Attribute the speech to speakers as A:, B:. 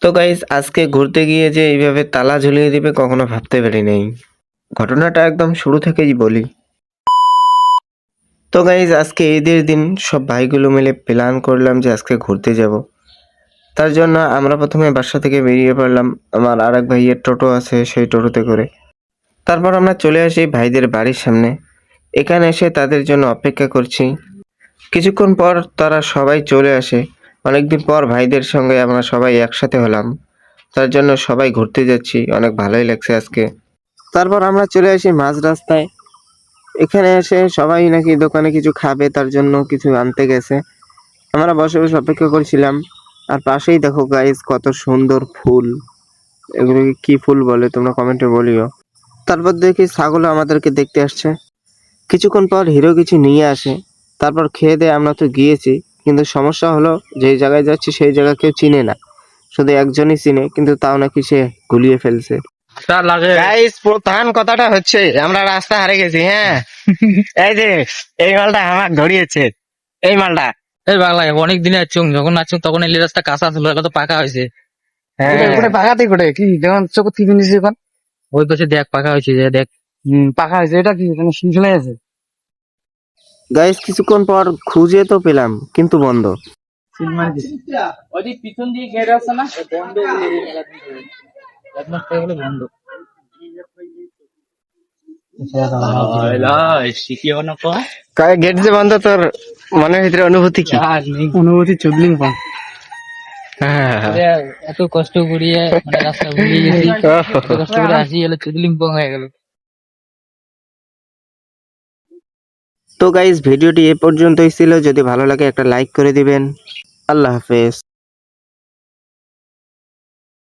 A: তো গাইস আজকে ঘুরতে গিয়ে যে এইভাবে তালা ঝুলিয়ে দিবে কখনো ভাবতে পারি নাই। ঘটনাটা একদম শুরু থেকেই বলি। তো গাইস আজকে ঈদের দিন সব ভাইগুলো মিলে প্ল্যান করলাম যে আজকে ঘুরতে যাব। তার জন্য আমরা প্রথমে বাসা থেকে বেরিয়ে পড়লাম। আমার আরেক ভাইয়ের টোটো আছে, সেই টোটোতে করে। তারপর আমরা চলে আসি ভাইদের বাড়ির সামনে। এখানে এসে তাদের জন্য অপেক্ষা করছি। কিছুক্ষণ পর তারা সবাই চলে আসে। অনেকদিন পর ভাইদের সঙ্গে আমরা সবাই একসাথে হলাম। তার জন্য সবাই ঘুরতে যাচ্ছি, অনেক ভালোই লাগছে আজকে। তারপর আমরা চলে আসি মাঝ রাস্তায়। এখানে এসে সবাই নাকি দোকানে কিছু খাবে, তার জন্য কিছু আনতে গেছে। আমরা বসে বসে অপেক্ষা করছিলাম। আর পাশেই দেখো গাইস কত সুন্দর ফুল। এগুলোকে কি ফুল বলে তোমরা কমেন্টে বলিও। তারপর দেখি ছাগলও আমাদেরকে দেখতে আসছে। কিছুক্ষণ পর হিরো কিছু নিয়ে আসে। তারপর খেয়ে দিয়ে আমরা তো গিয়েছি, কিন্তু সমস্যা হলো যেই জায়গায় যাচ্ছি সেই জায়গা কেউ চিনে না, শুধু একজনই চিনে, কিন্তু তাও নাকি সে গুলিয়ে ফেলছে। গাইস প্রধান কথাটা হচ্ছে আমরা রাস্তা হারিয়ে গেছি। হ্যাঁ, এই যে এই মালটা আমার ধরিয়েছে, এই মালটা।
B: এই বাংলায় অনেক দিনে আসছুম, যখন আসছুম তখন এই রাস্তা কাঁচা ছিল, এখন তো পাকা হয়েছে।
A: হ্যাঁ,
C: পাকাতে করে কি যেমন চোখ টিপে নিয়েছে এখন
B: ওই পাশে দেখ পাকা হয়েছে, যে দেখ।
C: পাকা হয়েছে। এটা কি এখানে শিলশিলাই আছে?
A: গাইস কিছুক্ষণ পর খুঁজে তো পেলাম, কিন্তু বন্ধ।
C: সিল মারি দিছে।
B: ওই পিছন দিয়ে ঘেরে আছে না, বন্ধ বন্ধ।
A: গেট যে বন্ধ, তোর মনের ভিতরে অনুভূতি কি?
C: অনুভূতি চুদলিং পান।
B: এত কষ্ট করিয়ে মানে রাস্তা ঘুরিয়ে গেছি, এত কষ্ট করে আসি, এলো চুদলিম্পং হয়ে গেল।
A: তো গাইস ভিডিওটি এ পর্যন্তই ছিল। যদি ভালো লাগে একটা লাইক করে দিবেন। আল্লাহ হাফেজ।